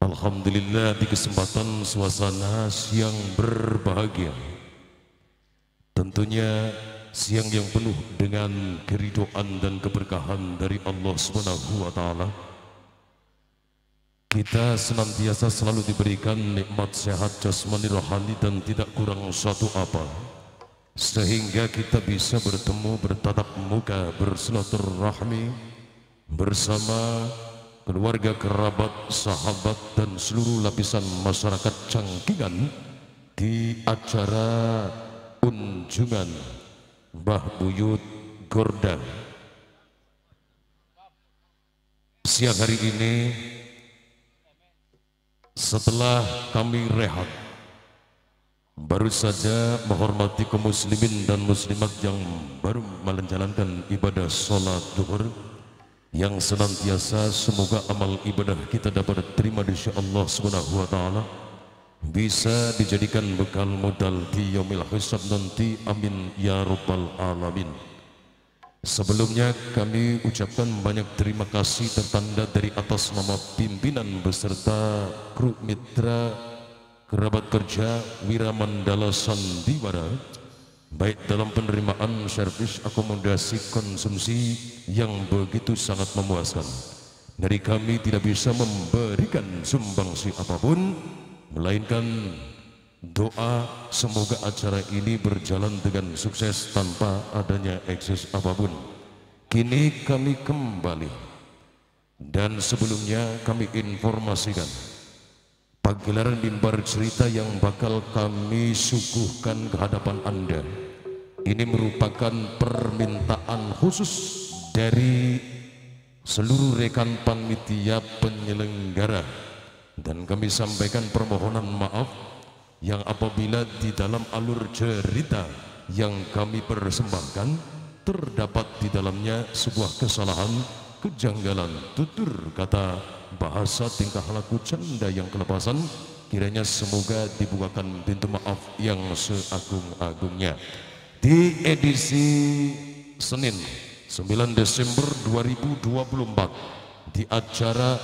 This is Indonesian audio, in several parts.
Alhamdulillah di kesempatan suasana siang berbahagia. Tentunya siang yang penuh dengan keridhaan dan keberkahan dari Allah Subhanahu wa taala. Kita senantiasa selalu diberikan nikmat sehat jasmani rohani dan tidak kurang suatu apa. Sehingga kita bisa bertemu bertatap muka bersilaturahmi bersama keluarga, kerabat, sahabat dan seluruh lapisan masyarakat Cangkingan di acara unjungan Mbah Buyut Gorda. Siang hari ini setelah kami rehat baru saja menghormati kaum muslimin dan muslimat yang baru menjalankan ibadah sholat duhur, yang senantiasa semoga amal ibadah kita dapat diterima di sisi Allah Subhanahu wa taala, bisa dijadikan bekal modal di yaumil hisab nanti, amin ya rabbal alamin. Sebelumnya kami ucapkan banyak terima kasih tertanda dari atas nama pimpinan beserta kru mitra kerabat kerja Wiramandala Sandiwara, baik dalam penerimaan servis akomodasi konsumsi yang begitu sangat memuaskan. Dari kami tidak bisa memberikan sumbangsi apapun, melainkan doa semoga acara ini berjalan dengan sukses tanpa adanya ekses apapun. Kini kami kembali, dan sebelumnya kami informasikan pagelaran mimbar cerita yang bakal kami suguhkan ke hadapan Anda ini merupakan permintaan khusus dari seluruh rekan panitia penyelenggara, dan kami sampaikan permohonan maaf yang apabila di dalam alur cerita yang kami persembahkan terdapat di dalamnya sebuah kesalahan, kejanggalan, tutur kata, bahasa, tingkah laku, canda yang kelepasan. Kiranya semoga dibukakan pintu maaf yang seagung-agungnya. Di edisi Senin 9 Desember 2024 di acara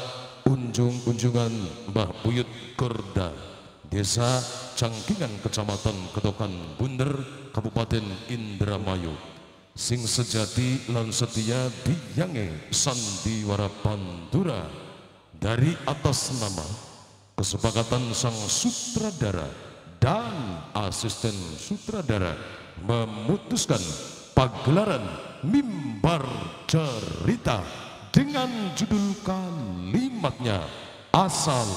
unjungan Mbah Buyut Gorda, Desa Cangkingan, Kecamatan Ketokan Bunder, Kabupaten Indramayu, sing sejati lan setia biyange sandiwara Pantura, dari atas nama kesepakatan sang sutradara dan asisten sutradara memutuskan pagelaran mimbar cerita dengan judul kalimatnya Asal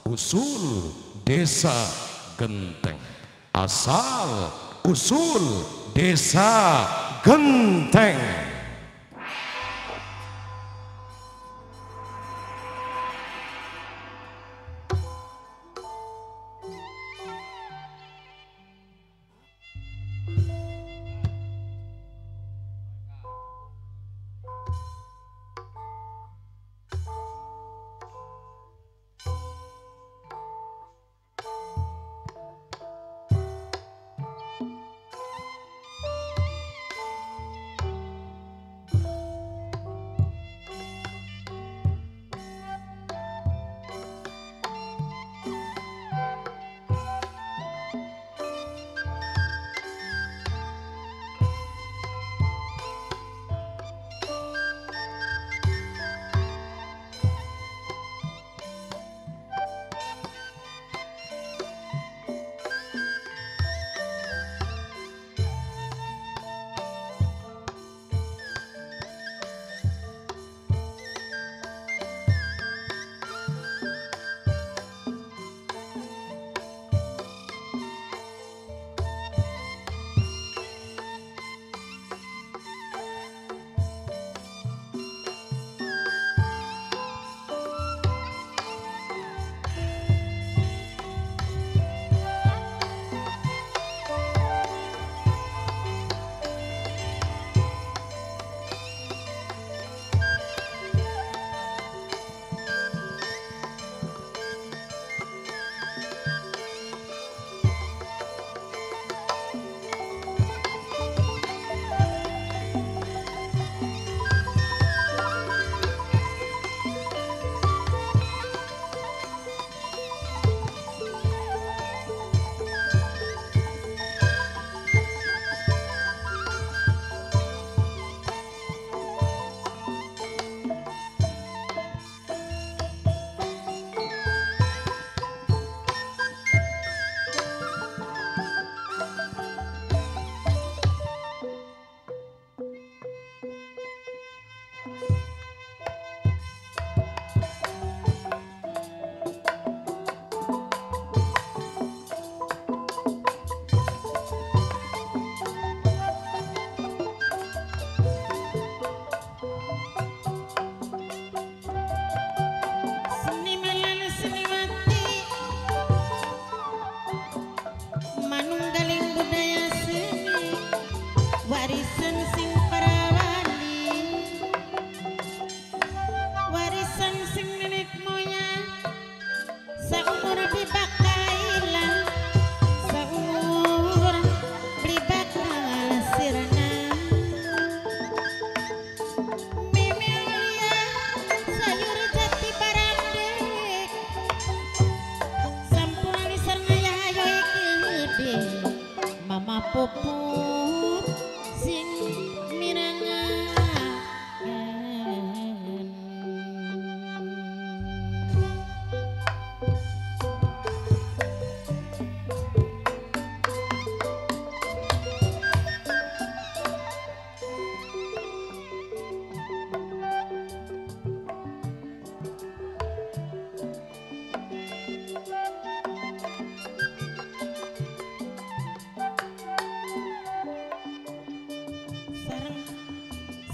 Usul Desa Genteng. Asal Usul Desa Genteng.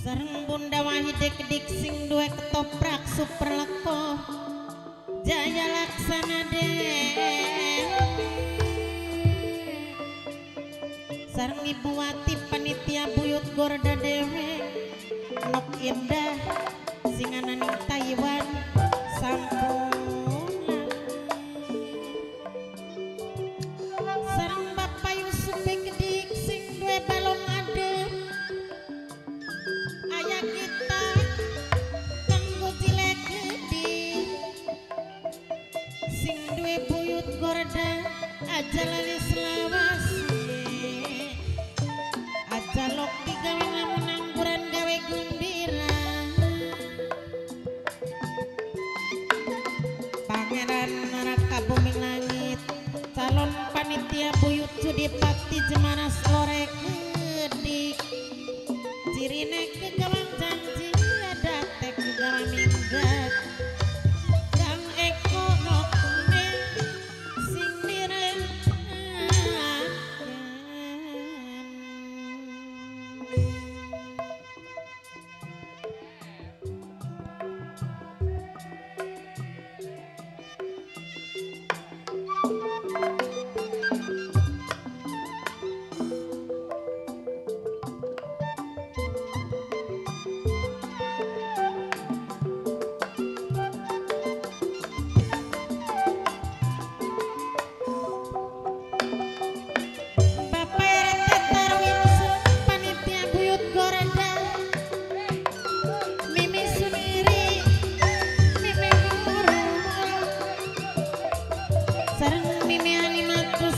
sareng Bunda Wahide kedik sing duwe ketoprak super leko jaya laksana dewe sareng Ibu Wati panitia buyut Gorda dewe Nok Indah singanan Taiwan sampun sareng Bapak Yusuf kedik sing duwe balong adem ayah kita kanggo jilek gedik sing duwe buyut Gorda aja lali selawasi aja lok digawe lamun angguran gawe gembira Pangeran Raka Buming Langit calon panitia buyut Judi Pakti Jemaras Lore Kedik cirine kegawang janji ada teh kegawang minggat Kang Eko Nokune sing direngaken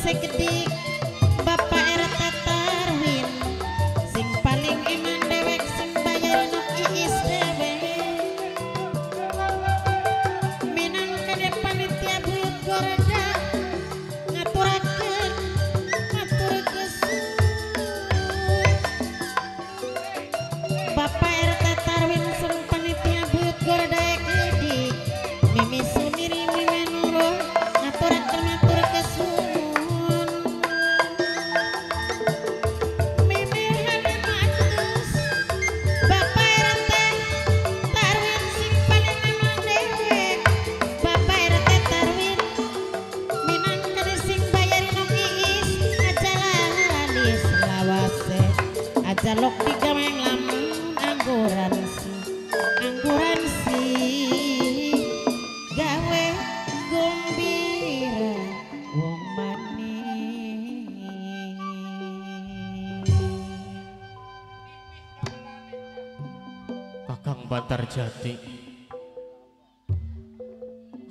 sekedik Bapak RT Tarwin sing paling iman dewek sembayar nok iis dewe minangka de panitia buyut Gorda ngaturakeun matur geus Bapak RT Tarwin sareng panitia buyut Gorda kedik Mimi Sumiri Mimi Nurul ngaturakeun matur geus jalok digaweng lamun angguran si gawe gembira wong manis Kakang Bantarjati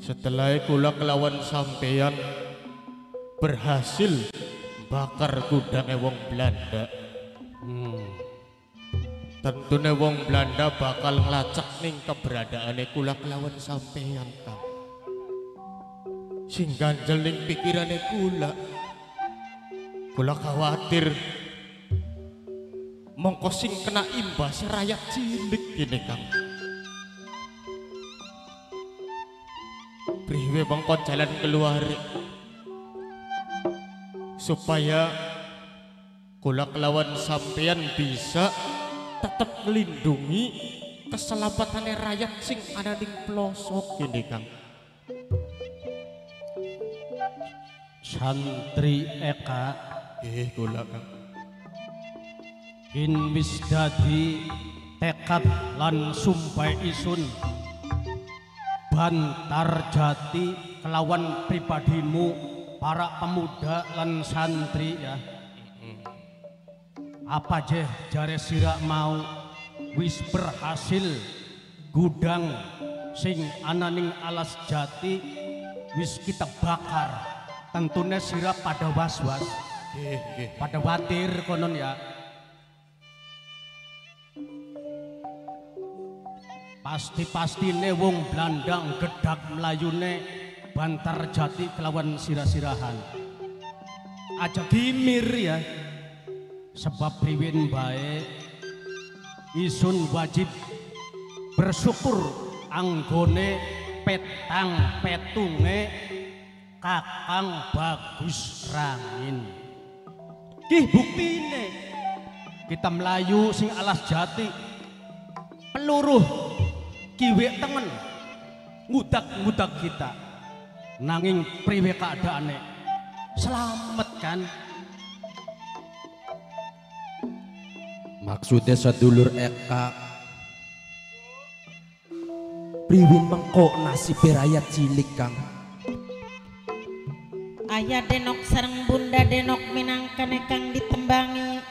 setelah kula kelawan sampeyan berhasil bakar kudange wong Belanda tentunya wong Belanda bakal ngelacak ning keberadaane kula kelawan sampeyan Kang sing ganjel ning pikirane kula khawatir mongko sing kena imbas rakyat cilik gini Kang priwe mongko jalan keluar supaya kula kelawan sampeyan bisa tetap melindungi keselamatan rakyat sing ada di pelosok gini Kang santri Eka kula Kang in wis dadi tekad lan sumpah isun Bantarjati kelawan pribadimu para pemuda lan santri ya apa je jare sira mau wis berhasil gudang sing ananing alas jati wis kita bakar tentunya sira pada was-was pada batir konon ya pasti wong Belanda gedak melayune Bantarjati kelawan sirah-sirahan aja gimir ya sebab riwin bae isun wajib bersyukur anggone petang petunge Kakang Bagus Rangin Ki buktine kita melayu sing alas jati meluruh kiwe tengen ngudak-ngudak kita nanging priwe keadaane selamat kan maksudnya sedulur Eka priwin mengko nasib rakyat cilik Kang ayah denok sareng bunda denok minangkane kang ditembangi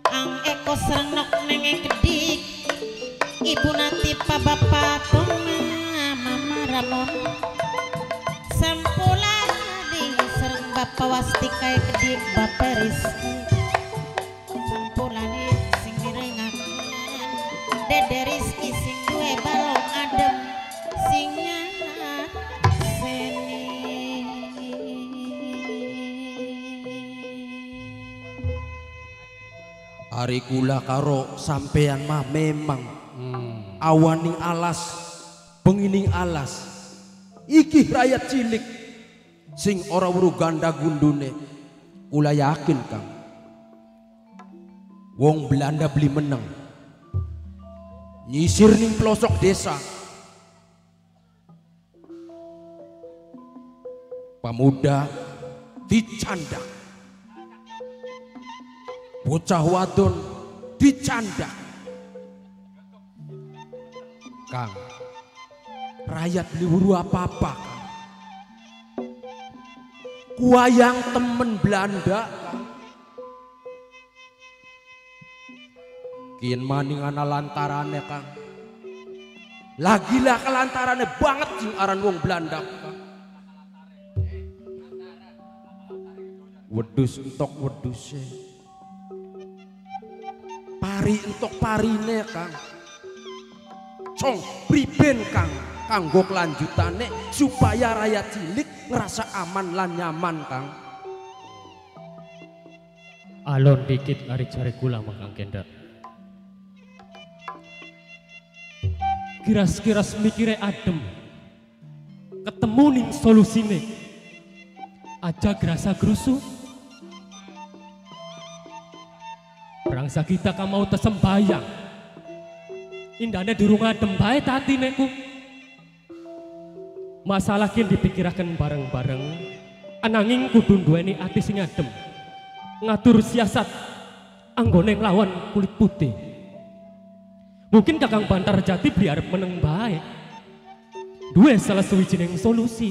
ang eko sareng nok nenge kedik ibu nanti pa bapak mama ramon sampula di sareng bapak wasti kaya kedik bapak Rizki sampula di sing direngakan dede Rizki sing duwe balong adem sing nyanat seni hari kula karo sampean mah memang awaning alas pengining alas iki rakyat cilik sing ora weruh ganda gundune kula yakin Kang wong Belanda beli meneng nyisir ning pelosok desa pemuda dicandak bocah wadon dicandak Kang rakyat beli buru apa-apa Kang kuayang temen Belanda Kang kian maning ana lantarane Kang lagilah kelantarane banget sing aran wong Belanda Kang wedhus entok wedhuse pari entok parine Kang cong priben Kang kanggo kelanjutane supaya rakyat cilik ngerasa aman lan nyaman Kang Alon dikit ari cari kula Kang Kenda. Kiras-kiras mikire adem. Ketemu ning solusine. Aja gerasa gerusu. Berangsa kita ka mau tesembayang. Indahnya durung adem bae tatine ku. Masalah kin dipikirakan bareng-bareng. Ananging kudu duweni ati sing adem. Ngatur siasat anggone nglawan kulit putih. Mungkin Kakang Bantar Jati beli arep meneng bae. Duwe salah suwijining solusi.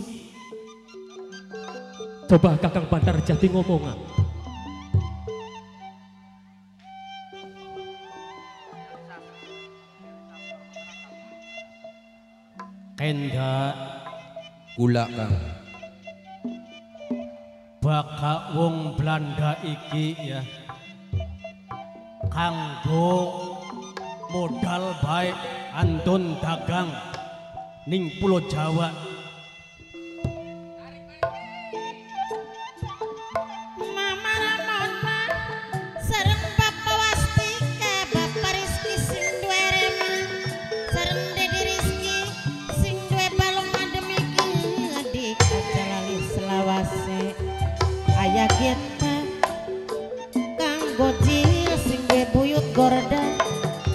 Coba Kakang Bantar Jati ngomongan. Kenda kula Kang baka wong Belanda iki ya kanggo modal baik antun dagang ning Pulau Jawa. Mama Ramona sareng Bapak Wasti ke Bapak Rizki sing duwe remen sareng Dede Rizki sing duwe balong adem iki adik aja lali selawase aya kita kanggo jil sing duwe buyut gorda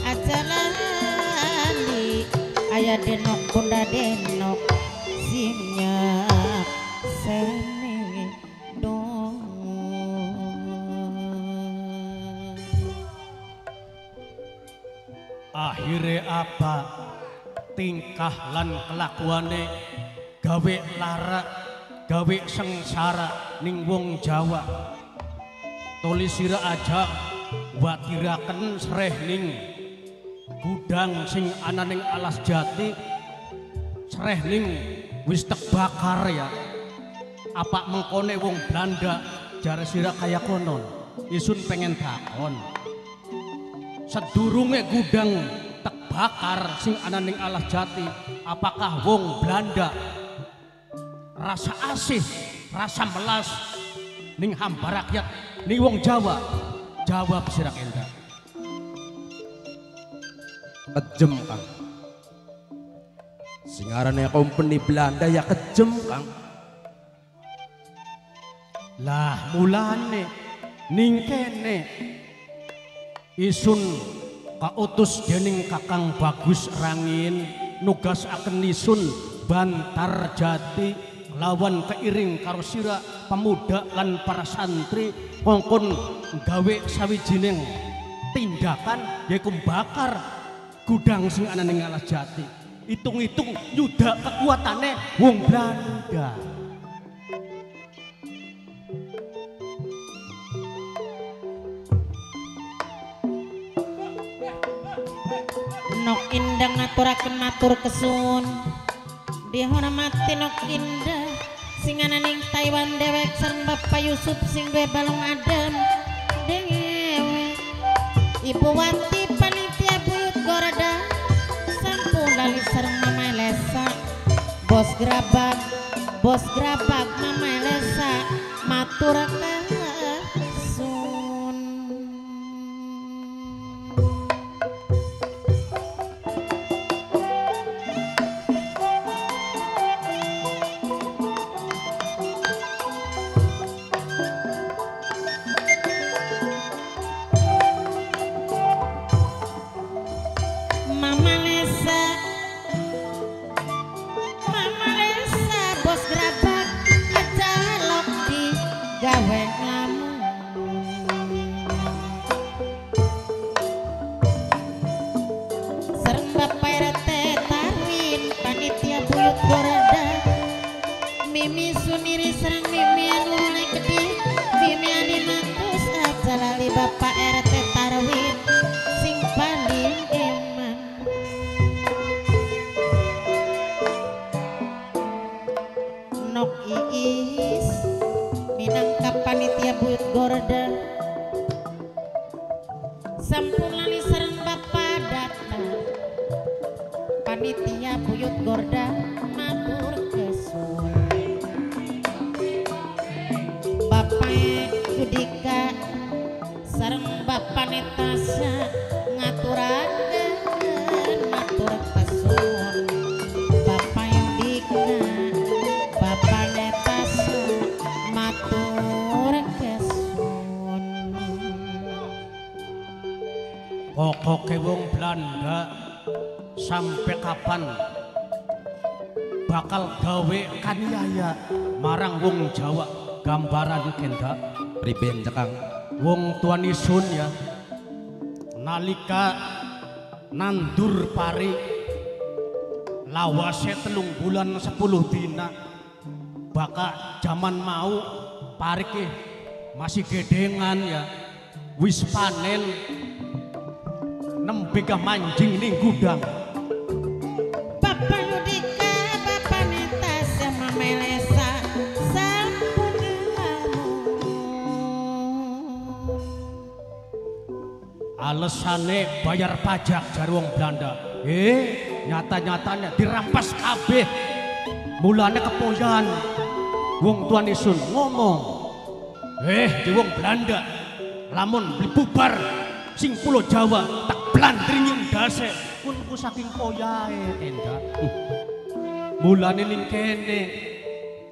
aja lali aya denok bunda denok sing nyak sene dong. Akhire apa tingkah lan kelakuane gawe lara gawe sengsara ning wong Jawa. Tulisira aja watiraken sreh ning gudang sing ana ning Alas Jati sreh ning wis bakar ya. Apa mengkone wong Belanda jare sira kaya konon. Isun pengen takon. Sedurunge gudang bakar sing ana ning Alas Jati, apakah wong Belanda rasa asih, rasa melas ning hamba rakyat ning wong Jawa? Jawab sira Kenda. kejem Kang sing arane company Belanda ya kejem Kang. Lah mulane ning kene isun kautus dening Kakang Bagus Rangin nugas akan nisun Bantar Jati lawan keiring karo sira pemuda lan para santri kongkon gawe sawijining tindakan yaiku bakar gudang sing ana ning Alas Jati. Hitung-hitung nyuda kekuatane wong Belanda. Nok indah ngaturaken matur kesun dihormati Nok indah sing ana ning Taiwan dewek sareng Bapak Yusuf sing duwe balung adem dewek Ibu Wati panitia buyut Gorda sampun lali sareng Mama Elesa bos gerabak Mama Elesa matur kesun. Mama Lesa bos gerabak aja lok di gawe nglamun sareng Bapak RT Tarwin panitia buyut Gorda Mimi Suniri sareng Mimi anu mulai gede Mimi adi matus aja lali Bapak RT Tarwin sing paling eman. Nok Iis minangka panitia buyut Gorda sampun lali sareng Bapak Data panitia buyut Gorda matur kesun. Bapak Judika sareng Bapak Netasa ngaturaken matur kesun. Bapak Yudika Bapak Netasa matur kesun. Pokoke wong Belanda sampai kapan bakal gawe kaniaya marang wong Jawa gambaran kenda Priben cekang wong tuanisun ya nalika nandur pari lawase 3 bulan 10 dina baka zaman mau pari ke masih gedengan ya wis panen nembe manjing ning gudang. Bapak Yudika Bapak Netasa Mama Elesa sampun ngelamun. Alesane bayar pajak jar wong Belanda. Nyata-nyatanya dirampas kabeh. Mulane kepoyan wong tuan isun ngomong. Di wong Belanda lamun beli bubar sing pulau Jawa tak blandringin dase pun ku saking poyae enda. Mulane ning kene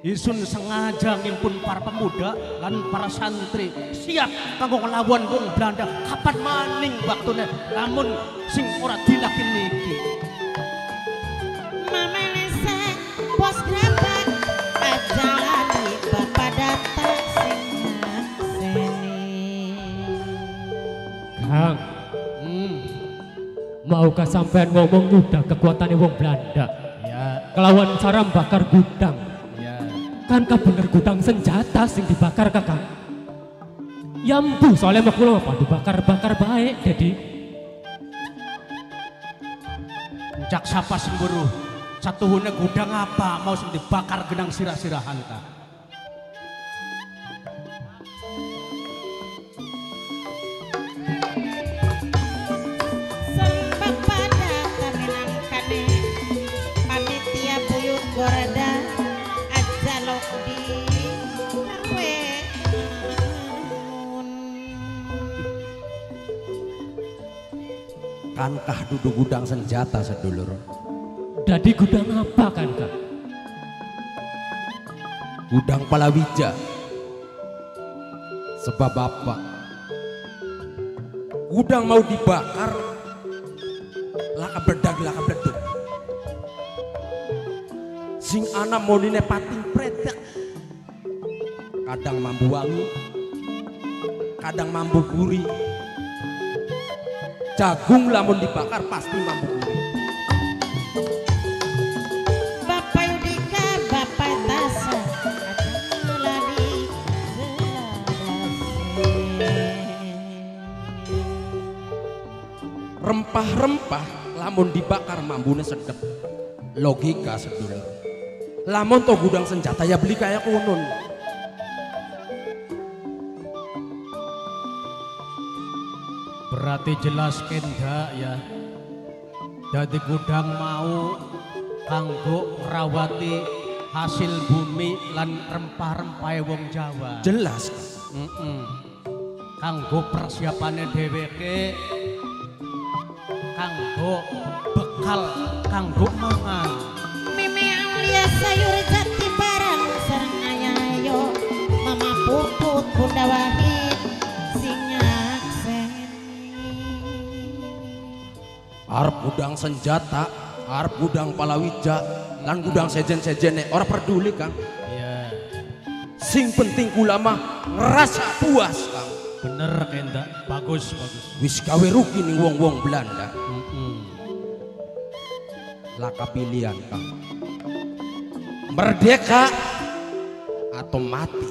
isun sengaja ngimpun para pemuda lan para santri siap kanggo nglawan wong Belanda kapan maning waktune lamun sing ora dilakin niki. Mama Elesa bos gerabak aja lali Bapak Data sing seni. Kang, maukah sampean ngomong udah kekuatannya wong Belanda Ya, kelawan cara bakar gudang? ya. Kan bener gudang senjata sing dibakar Kakang. Ya mbu soalnya makhluk apa dibakar-bakar baik jadi. Cak sapa semburu satuhune gudang apa mau sing dibakar genang sirah-sirahan ta. Sareng Bapak Data minangkane panitia buyut Gorda aja lok di gawe nglamun. kankah duduk gudang senjata sedulur. Jadi gudang apa kan Kang? Gudang palawija. Sebab apa? Gudang mau dibakar sing ana monine pating pretek, kadang mambu wangi, kadang mambu gurih. Jagung lamun dibakar pasti mambu gurih. Bapak Yudika, Bapak Tasa, lali Rempah-rempah lamun dibakar mambune sedep. Logika sedulur. Lamun to gudang senjata ya beli kayak kunun. Berarti jelas kenda ya. Dadi gudang mau kanggo ngrawati hasil bumi lan rempah-rempahe wong Jawa. Jelas. Kanggo persiapane dheweke, kanggo bekal, kanggo mangan. Mimi Aulia sayur jati barang sareng ayayo Mama Puput Bunda Wahid sinyak seni. Arep gudang senjata, arep gudang palawija, lan gudang sejen-sejene ora peduli Kang. Iya, Sing penting kula mah ngerasa puas Kang. bener kenda, bagus. Wis gawe rugi ning wong-wong Belanda. Laka pilihan Kang. Merdeka atau mati.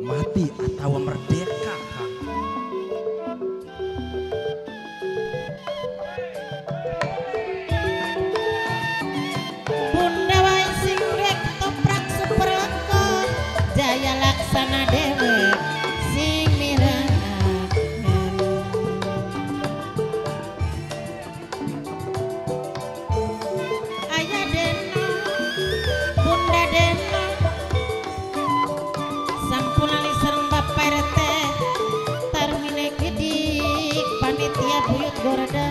Mati atau merdeka Kang. Bunda Wahid sing rek toprak superlengko jaya laksana dewe sing mirengaken. Ayah Deno, Bunda Deno, sampulali sareng Bapak RT, tarmine gidik panitia buyut gorda,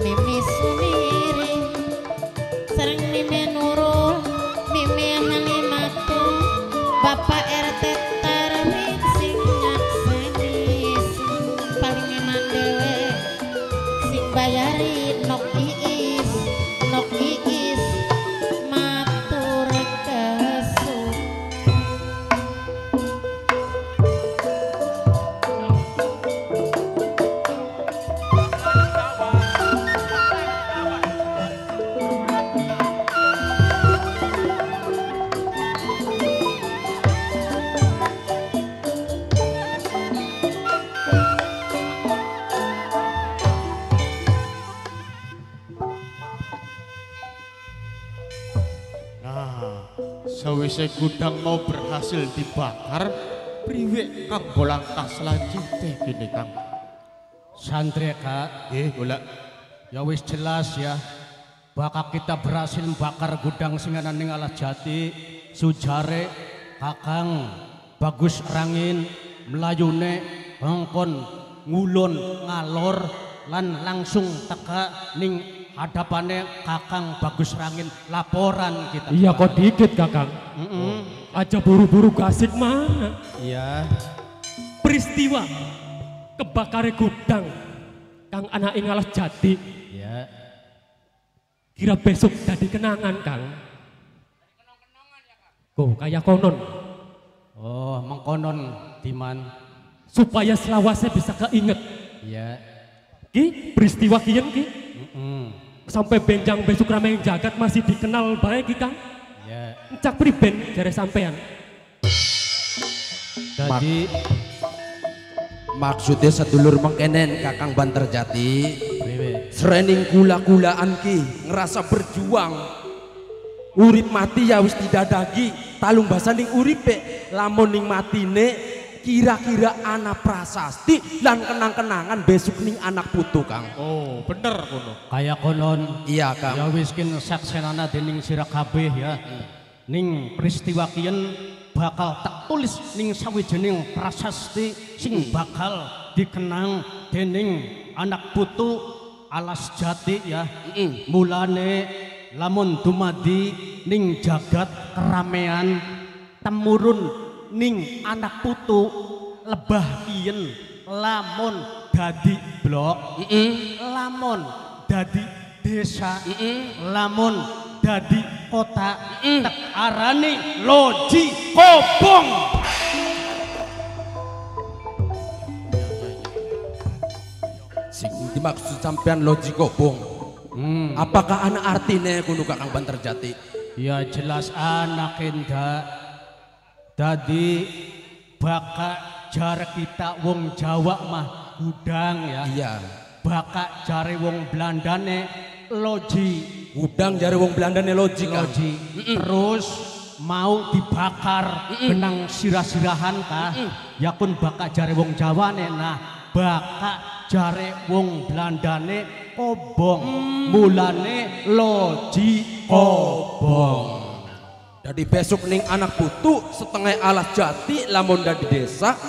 Mimi Sumiri, sareng Mimi Nurul, Mimi Halimatu, Bapak RT tarwin sing nyakseni, sing paling eman dewe, sing bayari nok iis, matur kesun. Nah, sawise gudang mau berhasil dibakar, priwe kanggo langkah selanjutnya gini Kang? Santri Kak, Golek ya wis jelas ya. Bakal kita berhasil membakar gudang sing ana ning Alas Jati, sujare Kakang Bagus Rangin mlayune ngongkon ngulon ngalor lan langsung teka ning hadapane Kakang Bagus Rangin laporan kita. Iya kok dikit Kakang. Aja buru-buru gasik mana. Iya. Peristiwa kebakare gudang Kang anak ing Alas Jati. Iya. Kira besok jadi kenangan Kang. Kok kayak konon Oh, mengkonon Diman. supaya selawase bisa keinget. Iya. Ki peristiwa kian ki sampai benjang besok ramai jagat masih dikenal baik ki Kang. Iya. Cak priben jare sampean. Jadi Maksudnya sedulur mengkenen Kakang Banterjati priwe? serening kula-kulaan ki ngerasa berjuang urip mati ya wis didadagi talung basaning uripe lamun ning matine kira-kira anak prasasti dan kenang-kenangan besok ning anak putu Kang. oh bener kono. Kayak konon Iya Kang. ya wis kin saksenana dening sira kabeh ya. Ning peristiwa kiyen bakal tak tulis ning sawijining prasasti sing bakal dikenang dening anak putu Alas Jati ya. Mulane lamun dumadi ning jagat keramaian temurun ning anak putu lebah kiyen lamun dadi blok lamun dadi desa lamun dadi kota tek arane Loji Kobong. Sing dimaksud sampean Loji Kobong. Apakah ana artine kudu Kakang Banterjati? Ya jelas anak enda. Dadi bakak jar kita wong Jawa mah gudang ya. Iya. Bakak jare wong Belandane loji. Gudang jare wong Belandane loji Kang. Loji. Terus mau dibakar benang sirah-sirahan kah? Ya kun bakak jare wong Jawane. Nah, bakak jare wong Belandane Kobong. Mulane Loji Kobong. Jadi besok ning anak putu setengah alas jati lamun dari desa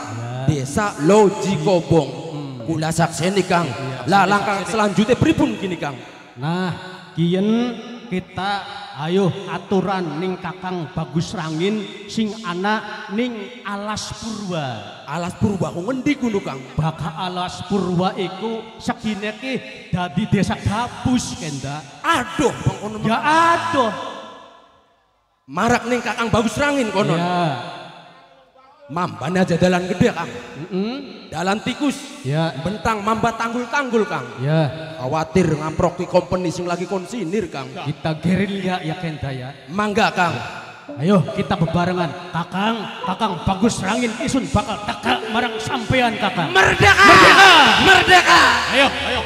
desa Loji Kobong. Kula sakseni Kang. Lah langkah selanjutnya pripun gini Kang? Nah, kiyen kita ayo aturan ning Kakang Bagus Rangin sing ana ning Alas Purwa. Alas Purwa ku ngendi kudu Kang? Baka Alas Purwa iku segine ki dadi desa Gabus kenda. Aduh, kono Ya aduh. marak ning Kakang Bagus Rangin konon. Ya. Mambane aja dalan gede Kang. Dalan tikus. Ya. Bentang mamba tanggul-tanggul Kang. Ya. Khawatir ngamproki company sing lagi konsinir Kang. Kita gerilya ya kenda ya. Mangga Kang. Ayo kita bebarengan. Kakang Bagus Rangin isun bakal teka marang sampean Kakang. Merdeka! Merdeka! Merdeka! Ayo, ayo.